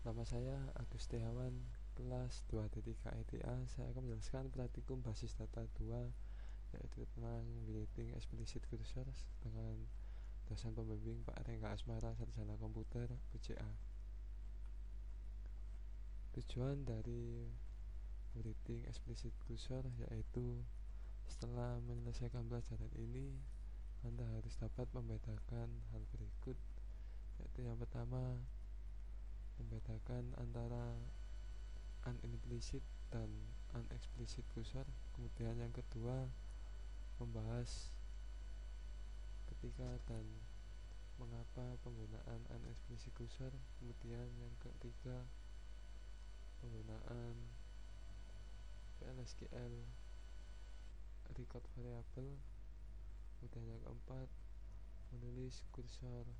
Nama saya Agus Setiawan, kelas 2.3 ETA. Saya akan menjelaskan praktikum basis data 2, yaitu tentang building explicit cursor dengan dosen pembimbing Pak Rengga Asmara, sarjana komputer BCA. Tujuan dari building explicit cursor yaitu setelah menyelesaikan pelajaran ini, Anda harus dapat membedakan hal berikut, yaitu yang pertama, membedakan antara unimplicit dan unexplicit cursor. Kemudian yang kedua, membahas ketika dan mengapa penggunaan unexplicit cursor. Kemudian yang ketiga, penggunaan PLSQL record variable. Kemudian yang keempat, menulis cursor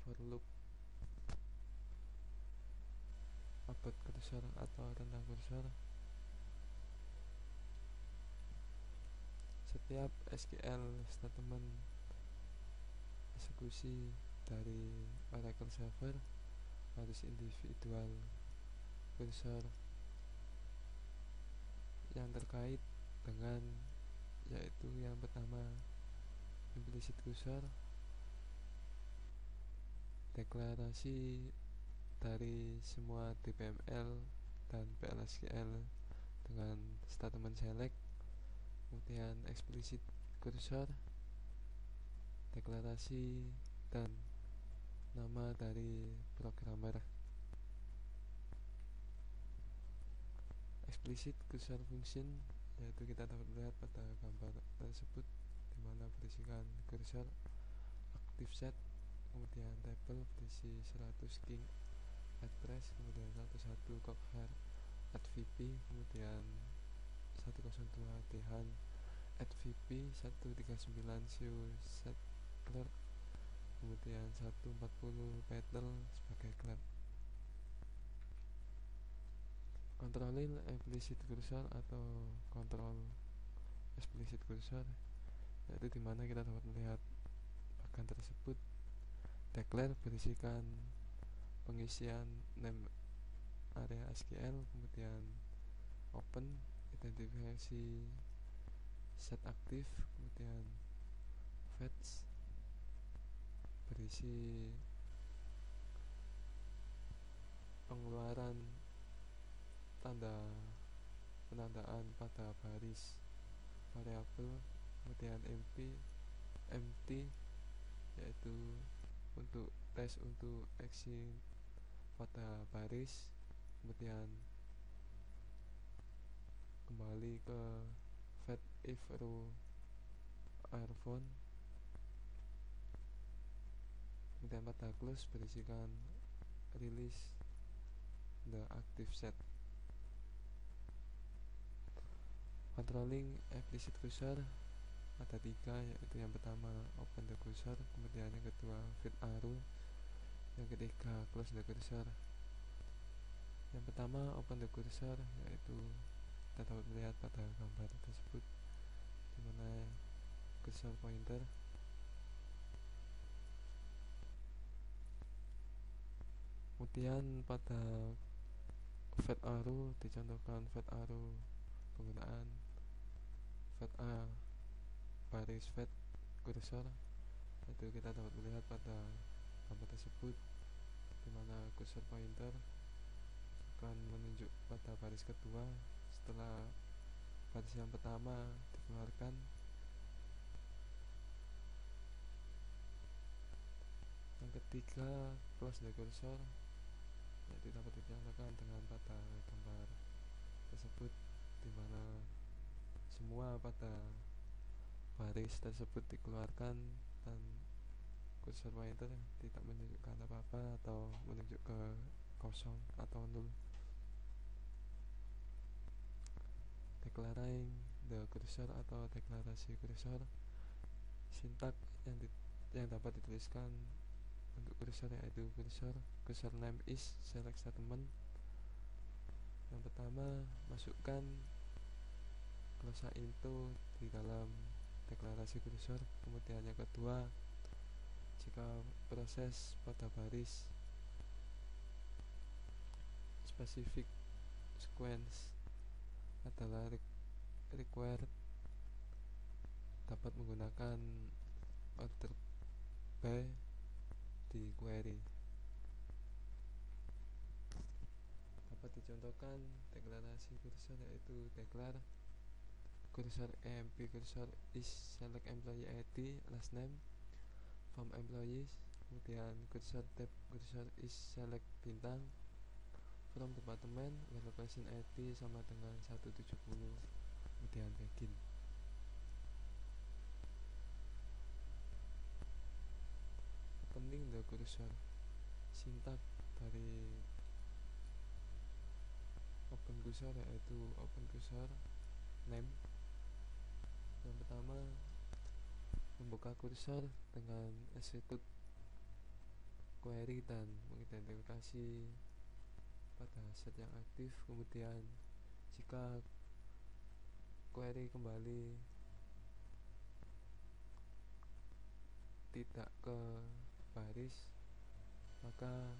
for loop, about cursor atau tentang cursor. Setiap SQL statement eksekusi dari Oracle Server harus individual cursor yang terkait dengan, yaitu yang pertama implicit cursor, deklarasi dari semua DPML dan PLSQL dengan statement select. Kemudian explicit cursor, deklarasi dan nama dari programmer. Explicit cursor function, yaitu kita dapat melihat pada gambar tersebut, di mana berisikan cursor, active set, kemudian table berisi 100 king add press, kemudian 101 cocker add vp, kemudian 102 dehan add vp, 139 show set clerk, kemudian 140 petal sebagai clerk. Controlling explicit cursor atau control explicit cursor, yaitu dimana kita dapat melihat bagian tersebut. Declare berisikan pengisian name area SQL, kemudian open identifikasi set aktif, kemudian fetch berisi pengeluaran tanda penandaan pada baris variabel, kemudian empty yaitu untuk tes untuk exit pada baris, kemudian kembali ke fetch if row are found, kemudian pada close berisikan release the active set. Controlling explicit cursor ada 3, yaitu yang pertama open the cursor, kemudian yang kedua fit arrow, yang ketiga close the cursor. Yang pertama open the cursor, yaitu kita dapat melihat pada gambar tersebut, dimana cursor pointer kemudian pada fat arrow dicontohkan fat arrow penggunaan fat A baris fat cursor, itu kita dapat melihat pada gambar tersebut, dimana cursor pointer akan menunjuk pada baris kedua setelah baris yang pertama dikeluarkan. Yang ketiga close the cursor, yaitu dapat dicontohkan dengan pada gambar tersebut, dimana semua pada baris tersebut dikeluarkan dan cursor pointer tidak menunjukkan apa-apa atau menunjuk ke kosong atau nol. Declaring the cursor atau deklarasi cursor, sintak yang dapat dituliskan untuk cursor yaitu cursor name is select statement. Yang pertama, masukkan glosa into di dalam deklarasi cursor. Kemudian yang kedua, jika proses pada baris specific sequence adalah required dapat menggunakan order by di query. Dapat dicontohkan deklarasi kursor yaitu declare kursor emp kursor is select employee ID last name from employees, kemudian kursor tab kursor is select bintang from department where location ID sama dengan 170, kemudian begin. Opening the cursor, sintak dari open cursor yaitu open cursor name. Yang pertama, membuka kursor dengan execute query dan mengidentifikasi pada set yang aktif. Kemudian jika query kembali tidak ke baris, maka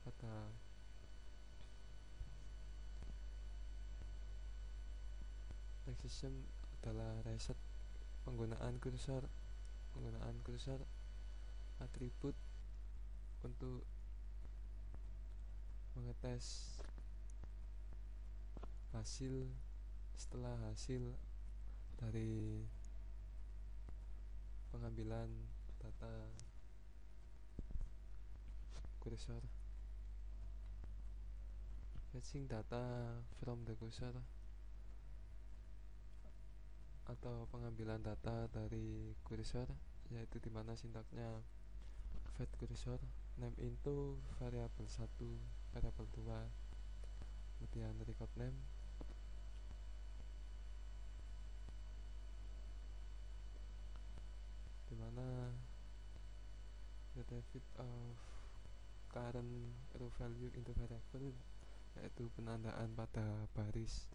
pada next system adalah reset penggunaan kursor atribut untuk mengetes hasil setelah hasil dari pengambilan data kursor. Fetching data from the cursor atau pengambilan data dari kursor, yaitu dimana sintaknya fetch kursor name into variable 1, variable 2, kemudian record name, dimana the debit of current row value into variable, yaitu penandaan pada baris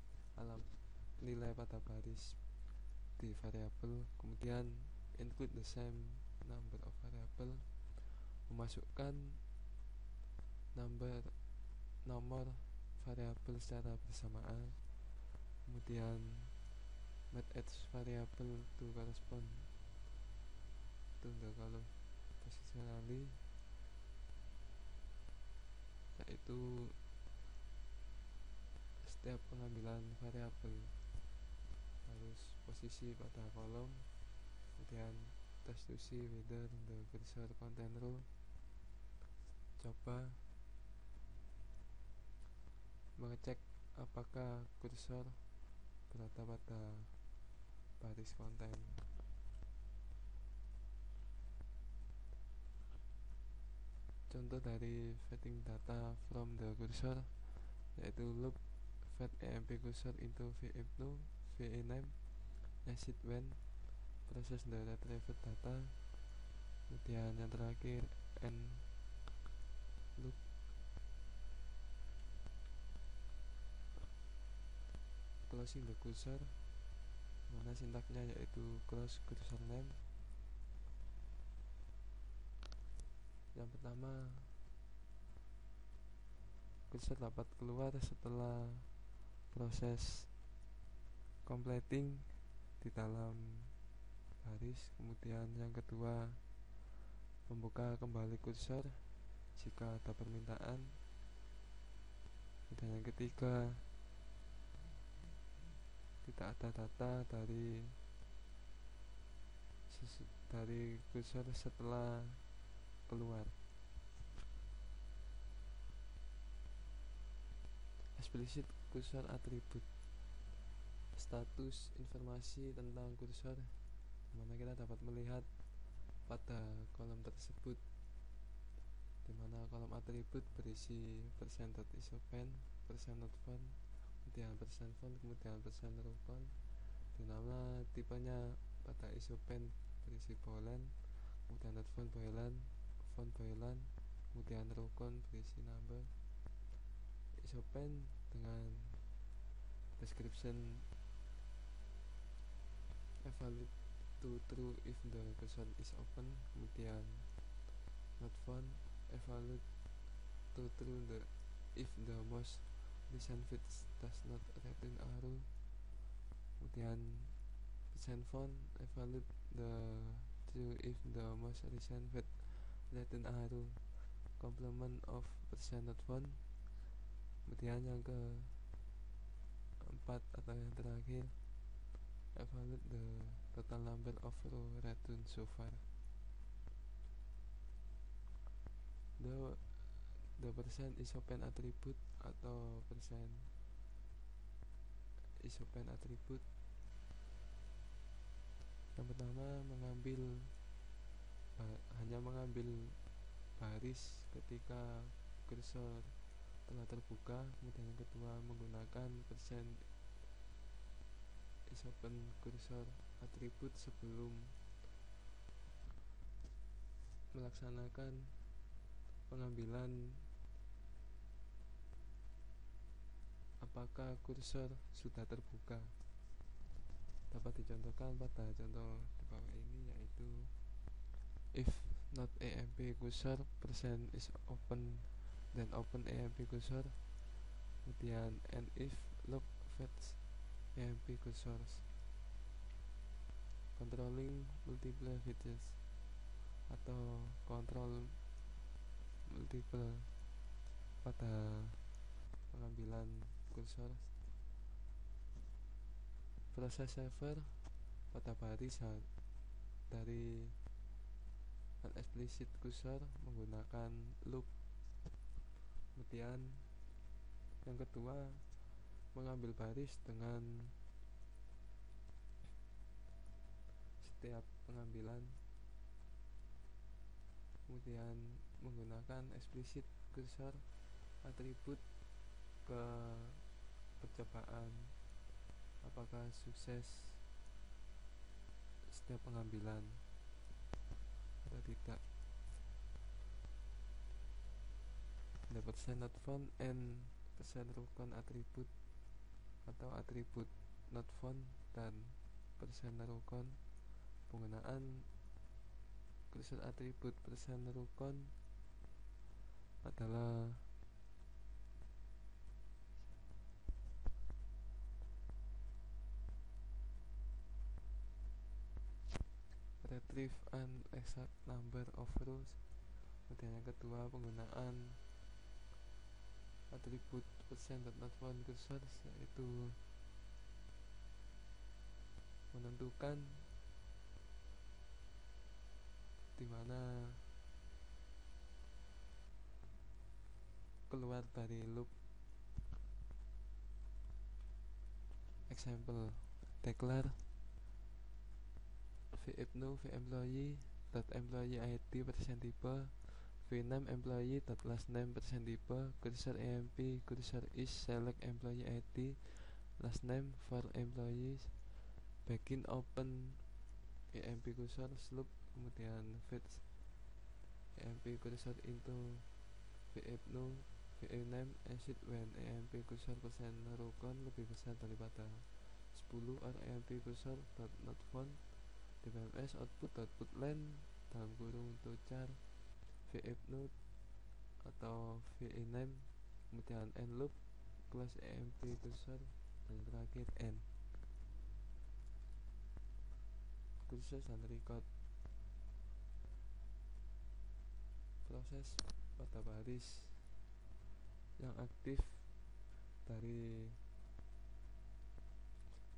nilai pada baris di variabel. Kemudian include the same number of variable, memasukkan nomor variabel secara bersamaan. Kemudian map each variable to correspond to the column positionally, yaitu setiap pengambilan variabel harus posisi pada kolom. Kemudian test to see whether the cursor contain row, coba mengecek apakah kursor berada pada baris konten. Contoh dari fetching data from the cursor yaitu loop fetch emp cursor into vm2 va name exit when proses the retrieved data. Kemudian yang terakhir end loop closing the cursor, mana sintaknya yaitu close cursor name. Yang pertama, kursor dapat keluar setelah proses completing di dalam baris. Kemudian yang kedua, membuka kembali kursor jika ada permintaan. Dan yang ketiga, tidak ada data dari kursor setelah keluar. Explicit kursor atribut, status informasi tentang kursor, dimana kita dapat melihat pada kolom tersebut, dimana kolom atribut berisi %isopen, %notfont, kemudian %font, kemudian %rowcon, dimana tipenya pada isopen berisi boolean, kemudian notfont boolean, font boolean, kemudian rowcon berisi number. Isopen dengan description evaluate to true if the cursor is open, kemudian notfont evaluate to true if the most recent fit does not return arrow. Kemudian percent font evaluate the true if the most recent fit return arrow. Complement of percent not font. Kemudian yang keempat atau yang terakhir, evaluate the total number of row return so far. The percent is open attribute atau percent is open attribute. Yang pertama hanya mengambil baris ketika kursor telah terbuka. Kemudian yang kedua, menggunakan percent is open cursor attribute sebelum melaksanakan pengambilan apakah kursor sudah terbuka. Dapat dicontohkan pada contoh di bawah ini, yaitu if not AMP cursor percent is open then open AMP cursor. Kemudian and if look fetch AMP cursors. Controlling multiple fetches atau kontrol multiple pada pengambilan kursor. Proses saver pada baris dari unexplicit cursor menggunakan loop. Kemudian yang kedua, mengambil baris dengan setiap pengambilan. Kemudian menggunakan explicit cursor atribut ke percobaan apakah sukses setiap pengambilan atau tidak. The percent not found and percent rukun atribut atau atribut not found dan percent rukun. Penggunaan cursor atribut percent rukun adalah retrieve an exact number of rows. Kemudian yang kedua, penggunaan atribut percent not found cursor, yaitu menentukan di mana keluar dari loop. Example, declare vipno vemployee dot employee id percent type vname employee dot last name percent type cursor amp cursor is select employee id last name for employees begin open amp cursor loop. Kemudian fetch amp cursor into vipno vname exit when amp cursor percent rukun lebih besar daripada 10 or amp cursor dot not found dpms output len dalam kurung tochar vipno atau vname. Kemudian end loop close amp cursor dan terakhir end cursor dan record. Proses pada baris yang aktif dari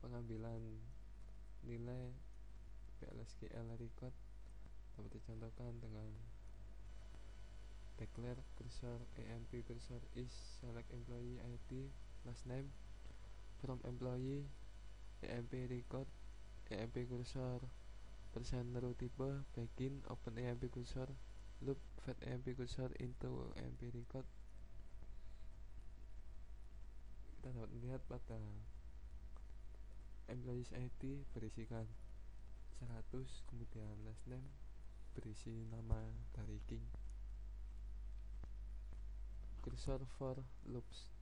pengambilan nilai PLSQL record dapat dicontohkan dengan declare cursor amp cursor is select employee id last name from employee amp record amp cursor percent row type begin open amp cursor loop fetch amp cursor into amp record. Kita dapat melihat pada employees ID berisikan 100, kemudian last name berisi nama dari King. Cursor for loops.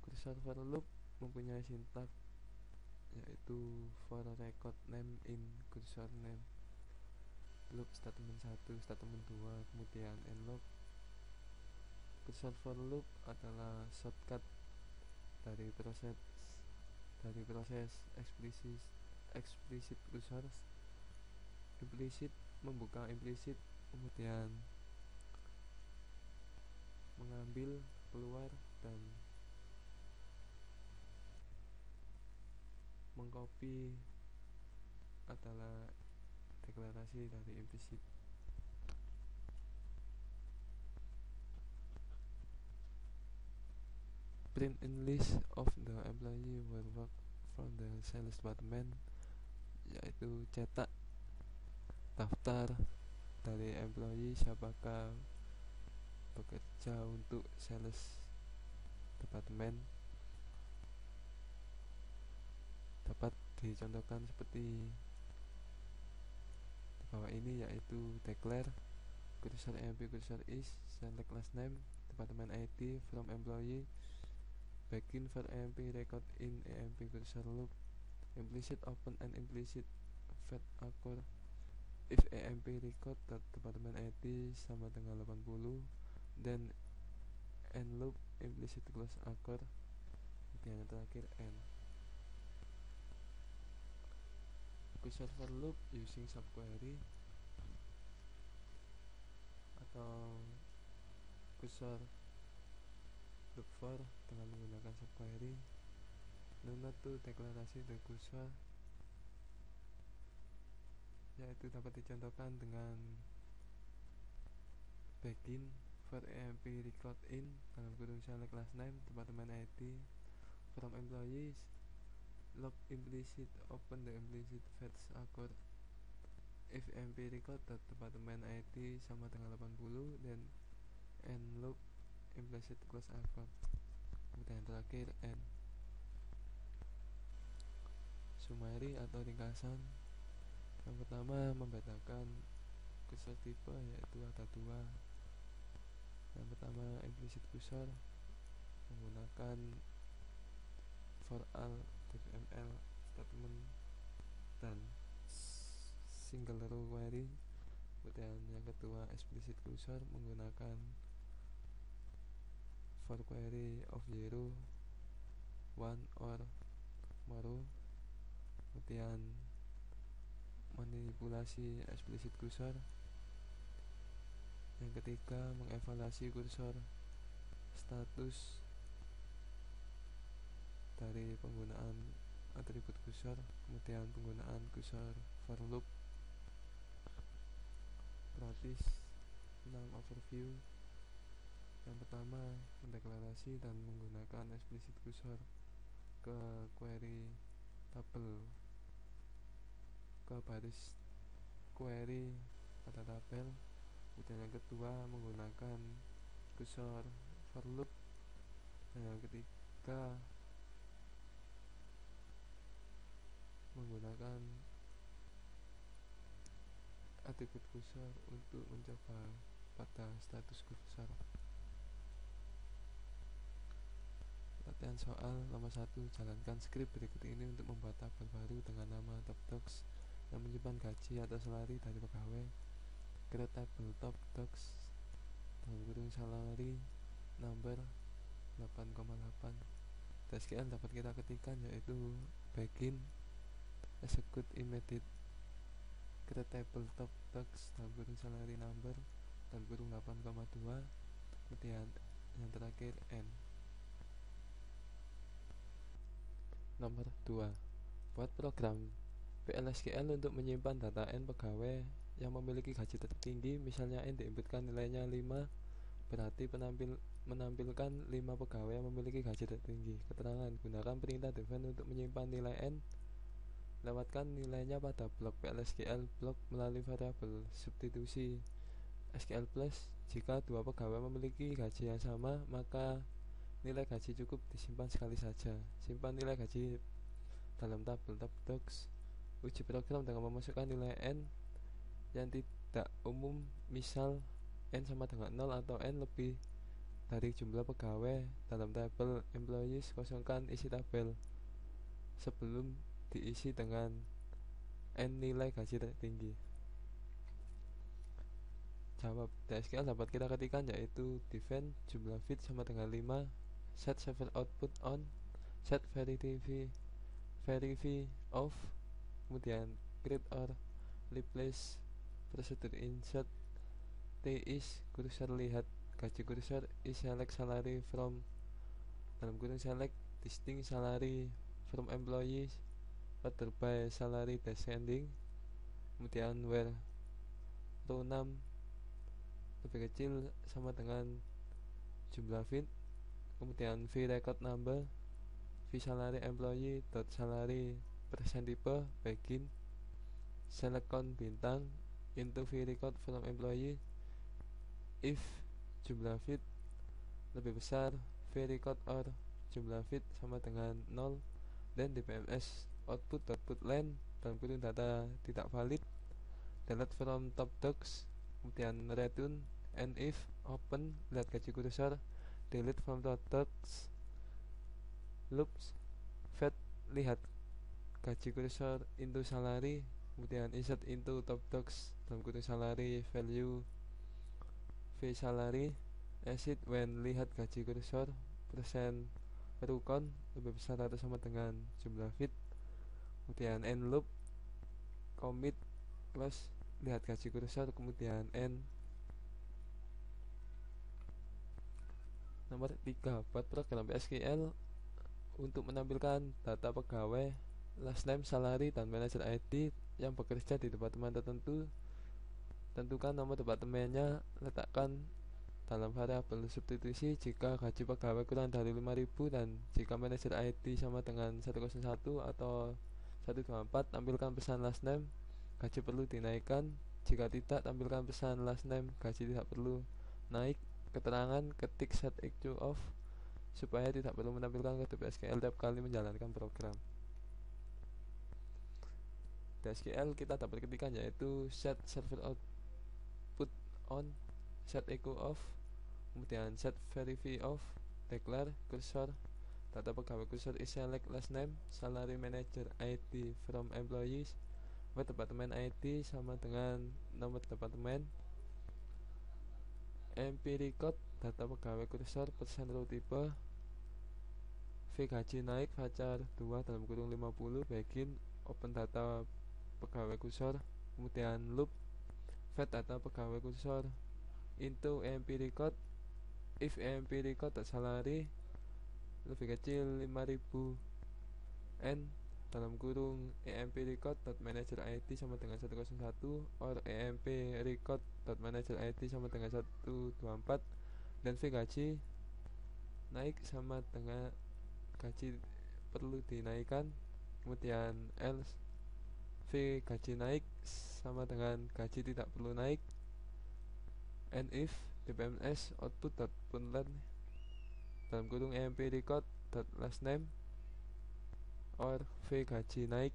Cursor for loop mempunyai sintak yaitu for record name in cursor name loop statement 1, statement 2, kemudian end loop. Kursor for loop adalah shortcut dari proses eksplisit kursor. Implisit membuka implisit, kemudian mengambil keluar dan mengcopy adalah deklarasi dari implisit. Print in list of the employee who work from the sales department, yaitu cetak daftar dari employee siapakah bekerja untuk sales department. Dapat dicontohkan seperti di bawah ini, yaitu declare cursor emp cursor is select last name department ID from employee begin for emp record in emp cursor loop implicit open and implicit fetch occur if emp record department ID sama dengan 80 then end loop implicit close occur, kemudian yang terakhir end. Cursor for loop using subquery atau cursor loop for dengan menggunakan subquery. Note to deklarasi the cursor, yaitu dapat dicontohkan dengan begin for emp record in dalam kurung select last name department ID from employees log implicit open the implicit fetch occur if emp record department ID sama dengan 80 then end loop implicit close occur, kemudian terakhir end. Summary atau ringkasan. Yang pertama, membedakan kursor tipe, yaitu ada dua. Yang pertama, implicit kursor menggunakan for all DVML statement dan single row query. Kemudian yang kedua, explicit kursor menggunakan for query of 0, 1 or more. Kemudian manipulasi explicit kursor. Yang ketiga, mengevaluasi kursor status dari penggunaan atribut kursor. Kemudian penggunaan kursor for loop. Praktis 6 overview. Yang pertama, mendeklarasi dan menggunakan explicit kursor ke query tabel, ke baris query pada tabel. Kemudian yang kedua, menggunakan kursor for loop. Dan yang ketiga, menggunakan atribut kursor untuk mencoba pada status kursor. Latihan soal nomor 1. Jalankan skrip berikut ini untuk membuat tabel baru dengan nama top docs yang menyimpan gaji atau salary dari pegawai. Create table top docs dalam kurung salary number 8,8. SQL dapat kita ketikkan, yaitu begin execute immediate create table top docs dalam kurung salary number dalam kurung 8,2. Kemudian yang terakhir end. Nomor 2. Buat program PLSQL untuk menyimpan data N pegawai yang memiliki gaji tertinggi. Misalnya N diinputkan nilainya 5, berarti menampilkan 5 pegawai yang memiliki gaji tertinggi. Keterangan: gunakan perintah define untuk menyimpan nilai N. Lewatkan nilainya pada blok PLSQL blok melalui variabel substitusi SQL plus. Jika 2 pegawai memiliki gaji yang sama, maka nilai gaji cukup disimpan sekali saja. Simpan nilai gaji dalam tabel top docs. Uji program dengan memasukkan nilai N yang tidak umum, misal N sama dengan 0 atau N lebih dari jumlah pegawai. Dalam tabel employees, kosongkan isi tabel sebelum diisi dengan N nilai gaji tertinggi. Jawab TSQL dapat kita ketikkan yaitu define jumlah feed sama dengan 5, set server output on, set verify off, kemudian create or replace prosedur insert T is cursor lihat gaji cursor is select salary from dalam kurung select distinct salary from employees order by salary descending, kemudian where row 6 lebih kecil sama dengan jumlah feed, kemudian v record number v salary employee dot salary percent type begin select count bintang into v record from employee if jumlah feed lebih besar v record or jumlah feed sama dengan 0, dan dpms output.putLine dalam kurung data tidak valid delete from top docs, kemudian return and if open lihat gaji kursor delete from top docs loops fed lihat gaji kursor into salary, kemudian insert into top docs dalam kurung salary value v salary exit when lihat gaji kursor persen rukon lebih besar atau sama dengan jumlah feed, kemudian end loop commit close lihat gaji kursor kemudian end. Nomor 3, buat program SQL untuk menampilkan data pegawai last name, salary, dan manager ID yang bekerja di departemen tertentu. Tentukan nomor departemennya, letakkan dalam variabel substitusi jika gaji pegawai kurang dari 5.000 dan jika manager ID sama dengan 101 atau 124, tampilkan pesan last name, gaji perlu dinaikkan. Jika tidak, tampilkan pesan last name, gaji tidak perlu naik. Keterangan ketik set eq off supaya tidak perlu menampilkan kode SQL tiap kali menjalankan program. Di SQL kita dapat ketikkan yaitu set server output on, set echo off, kemudian set verify off, declare cursor data pegawai cursor is select last name, salary, manager ID from employees, where department ID sama dengan nomor departemen, MP record data pegawai cursor persen row type, v gaji naik voucher 2 dalam kurung 50 begin open data pegawai cursor, kemudian loop fed data pegawai cursor into MP record if MP record salary lebih kecil 5.000 n dalam kurung EMP record manager ID sama dengan 101 or EMP record manager ID sama dengan 124, dan v gaji naik sama dengan gaji perlu dinaikkan, kemudian else v gaji naik sama dengan gaji tidak perlu naik, and if dpms output.putLine dalam kurung EMP record last name or v gaji naik,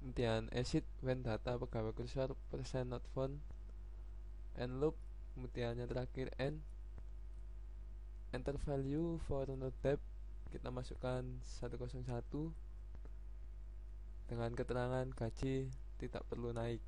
kemudian exit when data pegawai cursor percent not found, and loop, kemudian yang terakhir end. Enter value for node type, kita masukkan 101 dengan keterangan gaji tidak perlu naik.